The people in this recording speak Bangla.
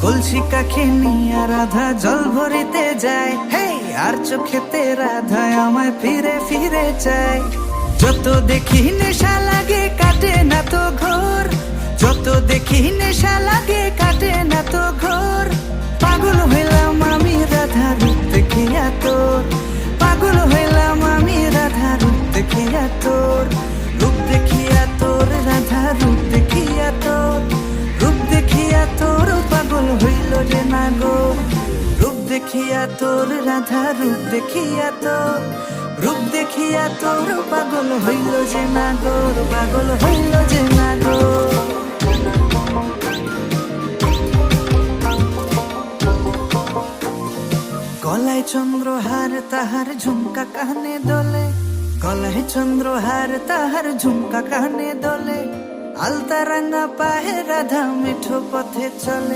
কলসি কাখে নিয়ে রাধা জল ভরিতে যায়, হে আর চোখেতে রাধা আমায় ফিরে ফিরে চায়। যত দেখি নেশা লাগে কাটে না তো ঘোর, যত দেখি নেশা লাগে কাটে না তো ঘোর। পাগল হইলাম আমি রাধা রূপ দেখিয়া তোর, পাগল হইলাম আমি রাধা রূপ দেখিয়া তোর। রূপ দেখিয়া তোর রাধা রূপ দেখিয়া তোর, রূপ দেখিয়া তোর পাগল হইল রে না গো। রূপ দেখিয়া তোর রাধা রূপ দেখিয়া তোর, রূপ দেখিয়া তোর পাগল হইল যে না গো, পাগল হইল যে না গো। গলায় চন্দ্রহার তাহার ঝুমকা কানে দোলে, গলায় চন্দ্রহার তাহার ঝুমকা কানে দোলে। আলতা রাঙা পায়ে রাধা মিঠো পথে চলে।